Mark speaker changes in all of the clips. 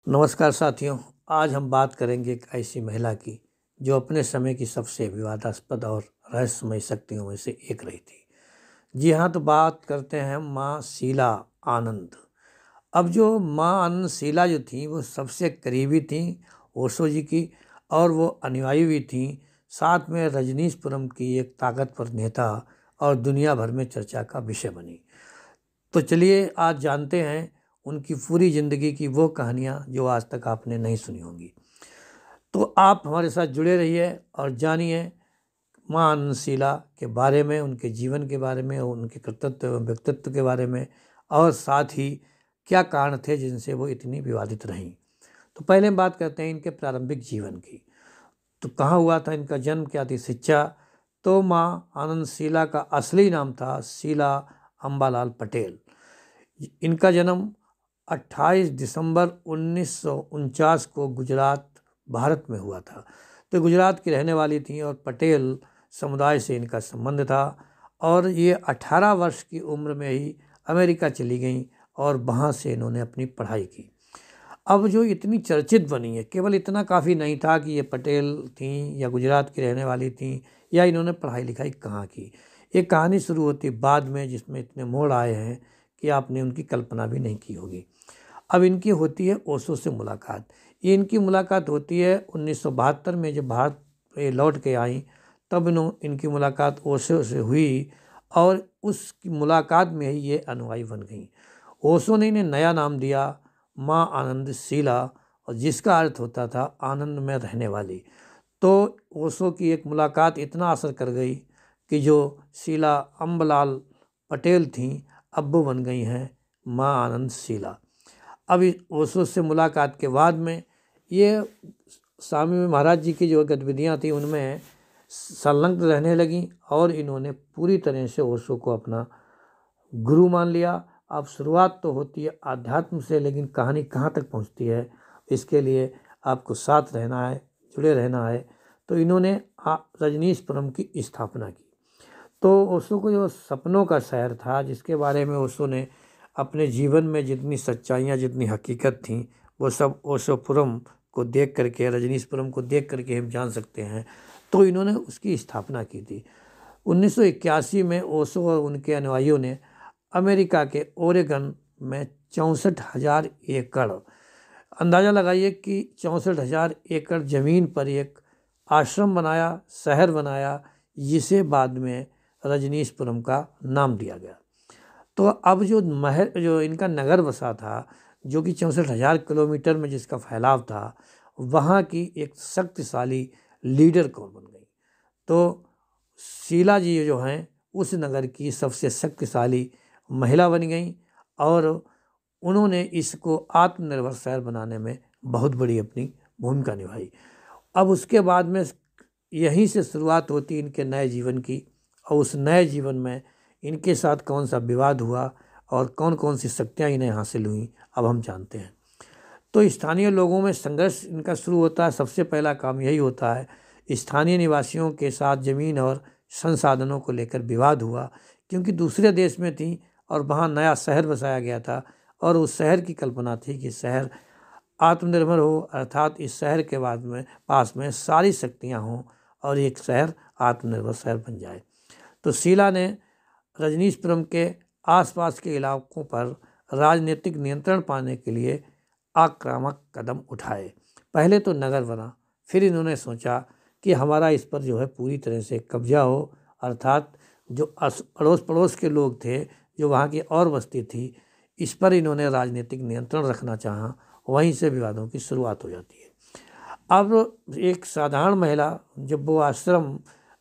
Speaker 1: नमस्कार साथियों। आज हम बात करेंगे एक ऐसी महिला की जो अपने समय की सबसे विवादास्पद और रहस्यमय शक्तियों में से एक रही थी। जी हाँ, तो बात करते हैं माँ शीला आनंद। अब जो माँ आनंद शीला जो थी वो सबसे करीबी थी ओशो जी की, और वो अनुयायी भी थी। साथ में रजनीशपुरम की एक ताकतवर नेता और दुनिया भर में चर्चा का विषय बनी। तो चलिए आज जानते हैं उनकी पूरी ज़िंदगी की वो कहानियाँ जो आज तक आपने नहीं सुनी होंगी। तो आप हमारे साथ जुड़े रहिए और जानिए माँ आनंद शीला के बारे में, उनके जीवन के बारे में, उनके कर्तृत्व एवं व्यक्तित्व के बारे में, और साथ ही क्या कारण थे जिनसे वो इतनी विवादित रहीं। तो पहले हम बात करते हैं इनके प्रारंभिक जीवन की। तो कहाँ हुआ था इनका जन्म, क्या थी शिक्षा। तो माँ आनंद शीला का असली नाम था शीला अम्बालाल पटेल। इनका जन्म 28 दिसंबर 1949 को गुजरात भारत में हुआ था। तो गुजरात की रहने वाली थी और पटेल समुदाय से इनका संबंध था। और ये 18 वर्ष की उम्र में ही अमेरिका चली गई और वहाँ से इन्होंने अपनी पढ़ाई की। अब जो इतनी चर्चित बनी है, केवल इतना काफ़ी नहीं था कि ये पटेल थी या गुजरात की रहने वाली थी या इन्होंने पढ़ाई लिखाई कहाँ की। एक कहानी शुरू होती बाद में जिसमें इतने मोड़ आए हैं कि आपने उनकी कल्पना भी नहीं की होगी। अब इनकी होती है ओशो से मुलाकात। ये इनकी मुलाकात होती है 1972 में, जब भारत पे लौट के आई तब इनकी मुलाकात ओशो से हुई और उस मुलाकात में ही ये अनुयायी बन गई। ओशो ने इन्हें नया नाम दिया माँ आनंद शीला, और जिसका अर्थ होता था आनंद में रहने वाली। तो ओशो की एक मुलाकात इतना असर कर गई कि जो शीला अम्बलाल पटेल थीं अब वो बन गई हैं माँ आनंद शीला। अब ओशो से मुलाकात के बाद में ये स्वामी महाराज जी की जो गतिविधियाँ थी उनमें संलग्न रहने लगीं और इन्होंने पूरी तरह से ओशो को अपना गुरु मान लिया। अब शुरुआत तो होती है आध्यात्म से, लेकिन कहानी कहाँ तक पहुँचती है इसके लिए आपको साथ रहना है, जुड़े रहना है। तो इन्होंने रजनीशपुरम की स्थापना की। तो ओशो को जो सपनों का शहर था, जिसके बारे में ओशो ने अपने जीवन में जितनी सच्चाइयाँ, जितनी हकीकत थी, वो सब ओशोपुरम को देख करके, रजनीशपुरम को देख करके हम जान सकते हैं। तो इन्होंने उसकी स्थापना की थी। 1981 में ओशो और उनके अनुयायियों ने अमेरिका के ओरेगन में 64,000 एकड़, अंदाज़ा लगाइए कि 64,000 एकड़ ज़मीन पर एक आश्रम बनाया, शहर बनाया, जिसे बाद में रजनीशपुरम का नाम दिया गया। तो अब जो इनका नगर बसा था, जो कि 64,000 किलोमीटर में जिसका फैलाव था, वहाँ की एक शक्तिशाली लीडर कौन बन गई। तो शीला जी जो हैं उस नगर की सबसे शक्तिशाली महिला बन गई और उन्होंने इसको आत्मनिर्भर शहर बनाने में बहुत बड़ी अपनी भूमिका निभाई। अब उसके बाद में यहीं से शुरुआत होती इनके नए जीवन की, और उस नए जीवन में इनके साथ कौन सा विवाद हुआ और कौन कौन सी शक्तियाँ इन्हें हासिल हुई, अब हम जानते हैं। तो स्थानीय लोगों में संघर्ष इनका शुरू होता है। सबसे पहला काम यही होता है, स्थानीय निवासियों के साथ ज़मीन और संसाधनों को लेकर विवाद हुआ, क्योंकि दूसरे देश में थी और वहाँ नया शहर बसाया गया था और उस शहर की कल्पना थी कि शहर आत्मनिर्भर हो, अर्थात इस शहर के बाद में पास में सारी शक्तियाँ हों और एक शहर आत्मनिर्भर शहर बन जाए। तो शीला ने रजनीशपुरम के आसपास के इलाकों पर राजनीतिक नियंत्रण पाने के लिए आक्रामक कदम उठाए। पहले तो नगर बना, फिर इन्होंने सोचा कि हमारा इस पर जो है पूरी तरह से कब्जा हो, अर्थात जो अड़ोस पड़ोस के लोग थे, जो वहाँ की और बस्ती थी, इस पर इन्होंने राजनीतिक नियंत्रण रखना चाहा। वहीं से विवादों की शुरुआत हो जाती है। अब एक साधारण महिला जब वो आश्रम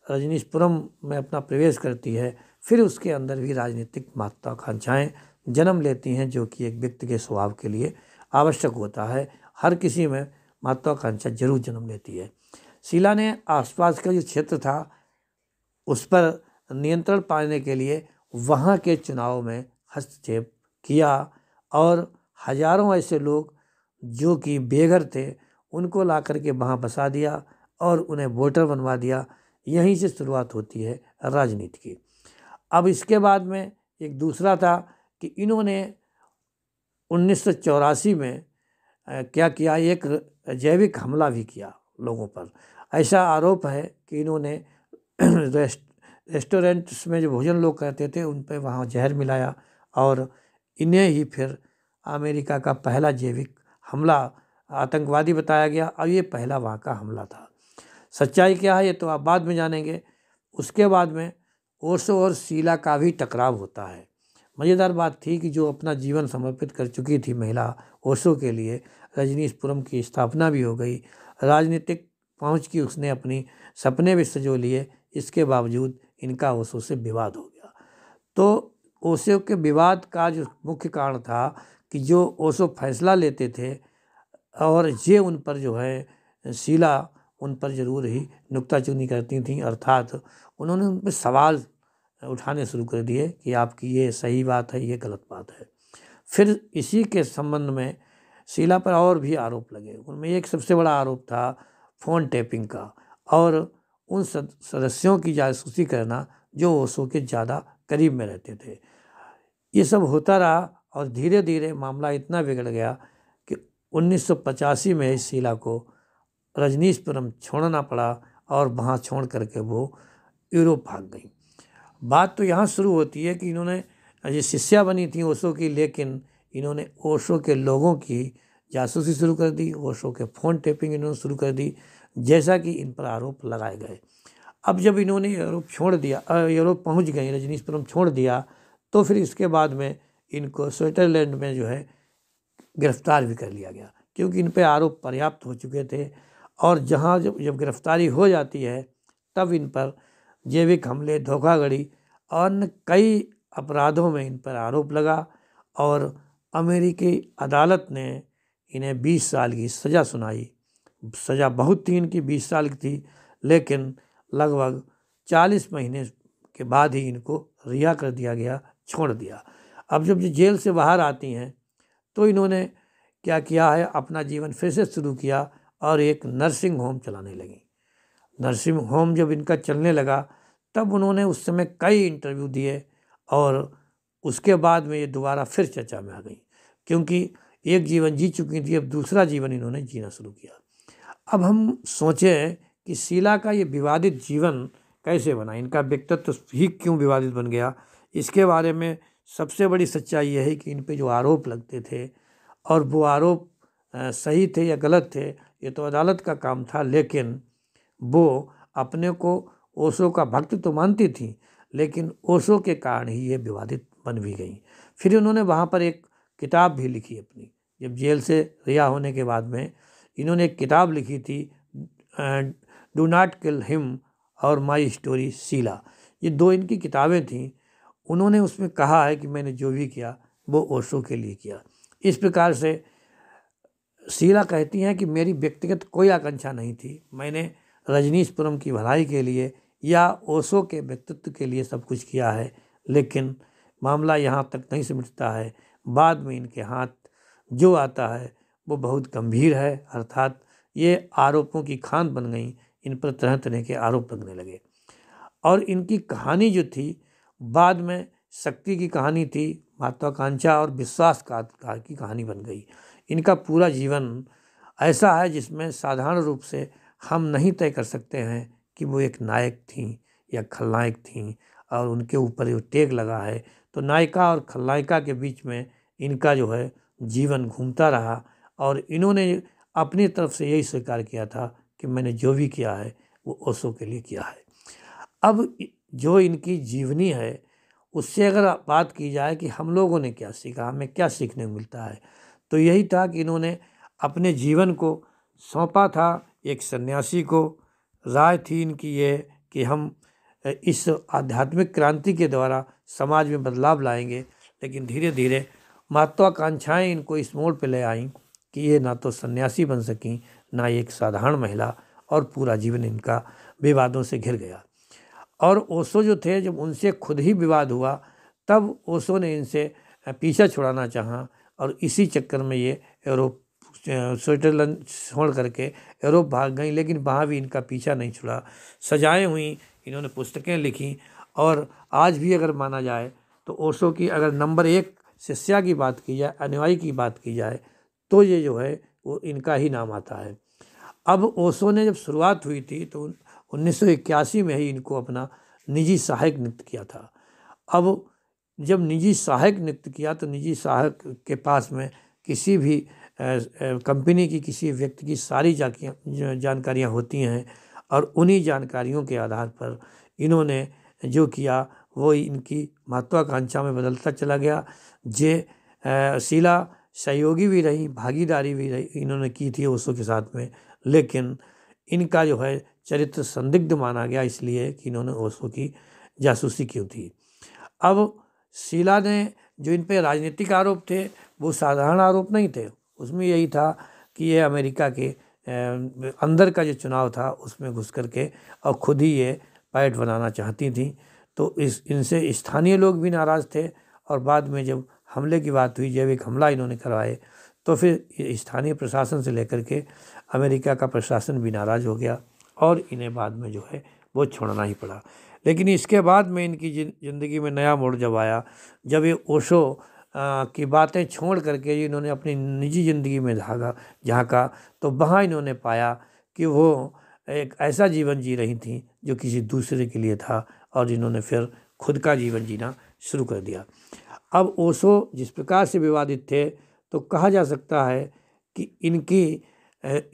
Speaker 1: रजनीशपुरम में अपना प्रवेश करती है, फिर उसके अंदर भी राजनीतिक महत्वाकांक्षाएँ जन्म लेती हैं, जो कि एक व्यक्ति के स्वभाव के लिए आवश्यक होता है। हर किसी में महत्वाकांक्षा जरूर जन्म लेती है। शीला ने आसपास का जो क्षेत्र था उस पर नियंत्रण पाने के लिए वहाँ के चुनाव में हस्तक्षेप किया और हजारों ऐसे लोग जो कि बेघर थे उनको ला करके वहाँ बसा दिया और उन्हें वोटर बनवा दिया। यहीं से शुरुआत होती है राजनीति की। अब इसके बाद में एक दूसरा था कि इन्होंने 1984 में क्या किया, एक जैविक हमला भी किया लोगों पर। ऐसा आरोप है कि इन्होंने रेस्टोरेंट्स में जो भोजन लोग करते थे उन पर वहाँ जहर मिलाया और इन्हें ही फिर अमेरिका का पहला जैविक हमला आतंकवादी बताया गया और ये पहला वहाँ का हमला था। सच्चाई क्या है ये तो आप बाद में जानेंगे। उसके बाद में ओशो और शीला का भी टकराव होता है। मज़ेदार बात थी कि जो अपना जीवन समर्पित कर चुकी थी महिला ओशो के लिए, रजनीशपुरम की स्थापना भी हो गई, राजनीतिक पहुंच की उसने अपनी सपने भी सजो लिए, इसके बावजूद इनका ओशो से विवाद हो गया। तो ओशो के विवाद का जो मुख्य कारण था कि जो ओशो फैसला लेते थे और ये उन पर जो है शीला उन पर ज़रूर ही नुक्ताचीनी करती थी, अर्थात उन्होंने उन पर सवाल उठाने शुरू कर दिए कि आपकी ये सही बात है, ये गलत बात है। फिर इसी के संबंध में शीला पर और भी आरोप लगे। उनमें एक सबसे बड़ा आरोप था फ़ोन टैपिंग का और उन सदस्यों की जासूसी करना जो ओशो के ज़्यादा करीब में रहते थे। ये सब होता रहा और धीरे धीरे मामला इतना बिगड़ गया कि 1985 में इस शीला को रजनीशपुरम छोड़ना पड़ा और वहाँ छोड़ करके वो यूरोप भाग गई। बात तो यहाँ शुरू होती है कि इन्होंने ये शिष्या बनी थी ओशो की, लेकिन इन्होंने ओशो के लोगों की जासूसी शुरू कर दी, ओशो के फ़ोन टैपिंग इन्होंने शुरू कर दी, जैसा कि इन पर आरोप लगाए गए। अब जब इन्होंने यूरोप छोड़ दिया, यूरोप पहुँच गई, रजनीशपुरम छोड़ दिया, तो फिर इसके बाद में इनको स्विट्ज़रलैंड में जो है गिरफ्तार भी कर लिया गया, क्योंकि इन पर आरोप पर्याप्त हो चुके थे। और जहाँ जब गिरफ्तारी हो जाती है तब इन पर जैविक हमले, धोखाधड़ी और अन्य कई अपराधों में इन पर आरोप लगा और अमेरिकी अदालत ने इन्हें 20 साल की सज़ा सुनाई। सज़ा बहुत थी इनकी, 20 साल की थी, लेकिन लगभग 40 महीने के बाद ही इनको रिहा कर दिया गया, छोड़ दिया। अब जब ये जेल से बाहर आती हैं तो इन्होंने क्या किया है, अपना जीवन फिर से शुरू किया और एक नर्सिंग होम चलाने लगी। नर्सिंग होम जब इनका चलने लगा तब उन्होंने उस समय कई इंटरव्यू दिए और उसके बाद में ये दोबारा फिर चर्चा में आ गई, क्योंकि एक जीवन जी चुकी थी, अब दूसरा जीवन इन्होंने जीना शुरू किया। अब हम सोचें कि शीला का ये विवादित जीवन कैसे बना, इनका व्यक्तित्व ही क्यों विवादित बन गया। इसके बारे में सबसे बड़ी सच्चाई यह है कि इन पे जो आरोप लगते थे और वो आरोप सही थे या गलत थे ये तो अदालत का काम था, लेकिन वो अपने को ओशो का भक्त तो मानती थी, लेकिन ओशो के कारण ही ये विवादित बन भी गई। फिर उन्होंने वहाँ पर एक किताब भी लिखी अपनी, जब जेल से रिहा होने के बाद में इन्होंने एक किताब लिखी थी, डू नॉट किल हिम और माई स्टोरी शीला। ये दो इनकी किताबें थीं। उन्होंने उसमें कहा है कि मैंने जो भी किया वो ओशो के लिए किया। इस प्रकार से शीला कहती हैं कि मेरी व्यक्तिगत कोई आकांक्षा नहीं थी, मैंने रजनीशपुरम की भलाई के लिए या ओशो के व्यक्तित्व के लिए सब कुछ किया है, लेकिन मामला यहाँ तक नहीं सिमटता है। बाद में इनके हाथ जो आता है वो बहुत गंभीर है, अर्थात ये आरोपों की खान बन गई, इन पर तरह तरह के आरोप लगने लगे। और इनकी कहानी जो थी बाद में शक्ति की कहानी थी, महत्वाकांक्षा और विश्वास की कहानी बन गई। इनका पूरा जीवन ऐसा है जिसमें साधारण रूप से हम नहीं तय कर सकते हैं कि वो एक नायक थीं या खलनायक थीं, और उनके ऊपर जो टैग लगा है तो नायिका और खलनायिका के बीच में इनका जो है जीवन घूमता रहा। और इन्होंने अपनी तरफ से यही स्वीकार किया था कि मैंने जो भी किया है वो ओशो के लिए किया है। अब जो इनकी जीवनी है उससे अगर बात की जाए कि हम लोगों ने क्या सीखा, हमें क्या सीखने को मिलता है, तो यही था कि इन्होंने अपने जीवन को सौंपा था एक सन्यासी को। राय थी इनकी ये कि हम इस आध्यात्मिक क्रांति के द्वारा समाज में बदलाव लाएंगे, लेकिन धीरे धीरे महत्वाकांक्षाएं इनको इस मोड़ पे ले आईं कि ये ना तो सन्यासी बन सकीं, ना एक साधारण महिला, और पूरा जीवन इनका विवादों से घिर गया। और ओशो जो थे, जब उनसे खुद ही विवाद हुआ तब ओशो ने इनसे पीछा छुड़ाना चाहा और इसी चक्कर में ये यूरोप स्विट्ज़रलैंड छोड़ करके यूरोप भाग गई, लेकिन वहाँ भी इनका पीछा नहीं छुड़ा। सजाएं हुई, इन्होंने पुस्तकें लिखी, और आज भी अगर माना जाए तो ओशो की अगर नंबर 1 शिष्या की बात की जाए, अनुयायी की बात की जाए, तो ये जो है वो इनका ही नाम आता है। अब ओशो ने जब शुरुआत हुई थी तो 1981 में ही इनको अपना निजी सहायक नियुक्त किया था। अब जब निजी सहायक नियुक्त किया तो निजी सहायक के पास में किसी भी कंपनी की किसी व्यक्ति की सारी जानकारियाँ होती हैं और उन्हीं जानकारियों के आधार पर इन्होंने जो किया वो इनकी महत्वाकांक्षा में बदलता चला गया। शीला सहयोगी भी रही, भागीदारी भी रही इन्होंने की थी ओशो के साथ में, लेकिन इनका जो है चरित्र संदिग्ध माना गया इसलिए कि इन्होंने ओशो की जासूसी की थी। अब शीला ने जो इन पे राजनीतिक आरोप थे वो साधारण आरोप नहीं थे, उसमें यही था कि ये अमेरिका के अंदर का जो चुनाव था उसमें घुस करके और खुद ही ये पैठ बनाना चाहती थी। तो इनसे स्थानीय लोग भी नाराज़ थे और बाद में जब हमले की बात हुई, जैविक हमला इन्होंने करवाए, तो फिर स्थानीय प्रशासन से लेकर के अमेरिका का प्रशासन भी नाराज़ हो गया और इन्हें बाद में जो है वो छोड़ना ही पड़ा। लेकिन इसके बाद में इनकी ज़िंदगी में नया मोड़ जब आया, जब ये ओशो की बातें छोड़ करके इन्होंने अपनी निजी ज़िंदगी में झाँका तो वहाँ इन्होंने पाया कि वो एक ऐसा जीवन जी रही थी जो किसी दूसरे के लिए था और इन्होंने फिर खुद का जीवन जीना शुरू कर दिया। अब ओशो जिस प्रकार से विवादित थे तो कहा जा सकता है कि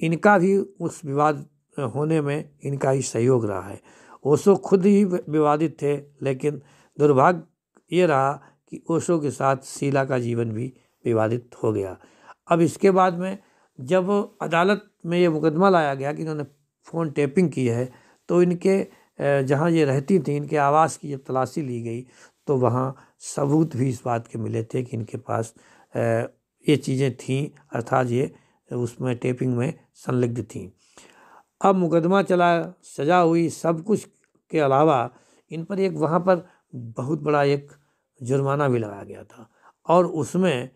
Speaker 1: इनका भी उस विवाद होने में इनका ही सहयोग रहा है। ओशो खुद ही विवादित थे, लेकिन दुर्भाग्य ये रहा कि ओशो के साथ शीला का जीवन भी विवादित हो गया। अब इसके बाद में जब अदालत में ये मुकदमा लाया गया कि इन्होंने फ़ोन टेपिंग की है, तो इनके जहाँ ये रहती थी इनके आवास की जब तलाशी ली गई तो वहाँ सबूत भी इस बात के मिले थे कि इनके पास ये चीज़ें थीं, अर्थात ये उसमें टेपिंग में संलिग्ध थीं। अब मुकदमा चला, सज़ा हुई, सब कुछ के अलावा इन पर एक वहाँ पर बहुत बड़ा एक जुर्माना भी लगाया गया था और उसमें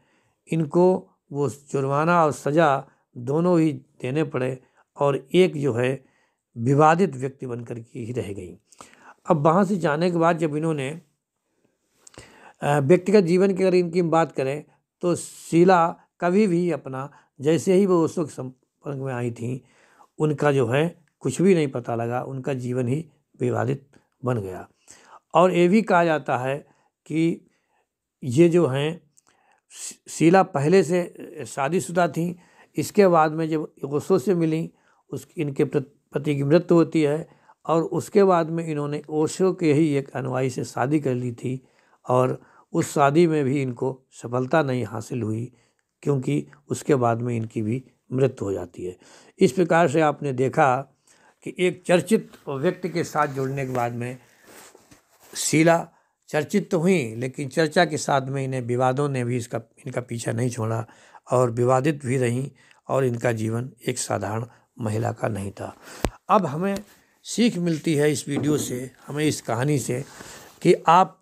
Speaker 1: इनको वो जुर्माना और सज़ा दोनों ही देने पड़े और एक जो है विवादित व्यक्ति बनकर के ही रह गई। अब वहाँ से जाने के बाद जब इन्होंने व्यक्तिगत जीवन की अगर इनकी बात करें तो शीला कभी भी अपना, जैसे ही वो ओशो के संपर्क में आई थी, उनका जो है कुछ भी नहीं पता लगा, उनका जीवन ही विवादित बन गया। और ये भी कहा जाता है कि ये जो हैं शीला पहले से शादीशुदा थी, इसके बाद में जब ओशो से मिली इनके पति की मृत्यु होती है और उसके बाद में इन्होंने ओशो के ही एक अनुयायी से शादी कर ली थी और उस शादी में भी इनको सफलता नहीं हासिल हुई क्योंकि उसके बाद में इनकी भी मृत्यु हो जाती है। इस प्रकार से आपने देखा कि एक चर्चित व्यक्ति के साथ जुड़ने के बाद में शीला चर्चित तो हुई, लेकिन चर्चा के साथ में इन्हें विवादों ने भी इनका पीछा नहीं छोड़ा और विवादित भी रहीं और इनका जीवन एक साधारण महिला का नहीं था। अब हमें सीख मिलती है इस वीडियो से, हमें इस कहानी से, कि आप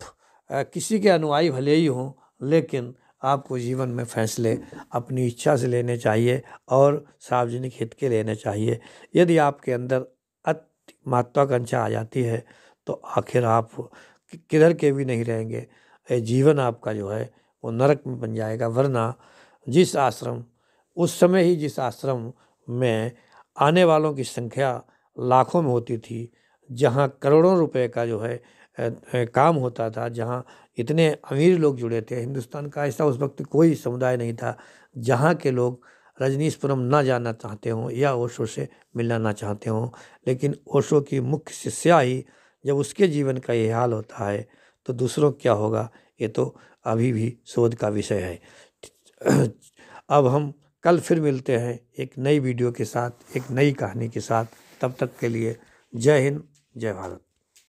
Speaker 1: किसी के अनुयायी भले ही हों, लेकिन आपको जीवन में फैसले अपनी इच्छा से लेने चाहिए और सार्वजनिक हित के लेने चाहिए। यदि आपके अंदर अति महत्वाकांक्षा आ जाती है तो आखिर आप किधर के भी नहीं रहेंगे, जीवन आपका जो है वो नरक में बन जाएगा। वरना उस समय ही जिस आश्रम में आने वालों की संख्या लाखों में होती थी, जहाँ करोड़ों रुपए का जो है काम होता था, जहाँ इतने अमीर लोग जुड़े थे, हिंदुस्तान का ऐसा उस वक्त कोई समुदाय नहीं था जहाँ के लोग रजनीशपुरम ना जाना चाहते हों या ओशो से मिलना ना चाहते हों। लेकिन ओशो की मुख्य शिष्या ही जब उसके जीवन का ये हाल होता है तो दूसरों क्या होगा, ये तो अभी भी शोध का विषय है। अब हम कल फिर मिलते हैं एक नई वीडियो के साथ, एक नई कहानी के साथ। तब तक के लिए जय हिंद, जय भारत।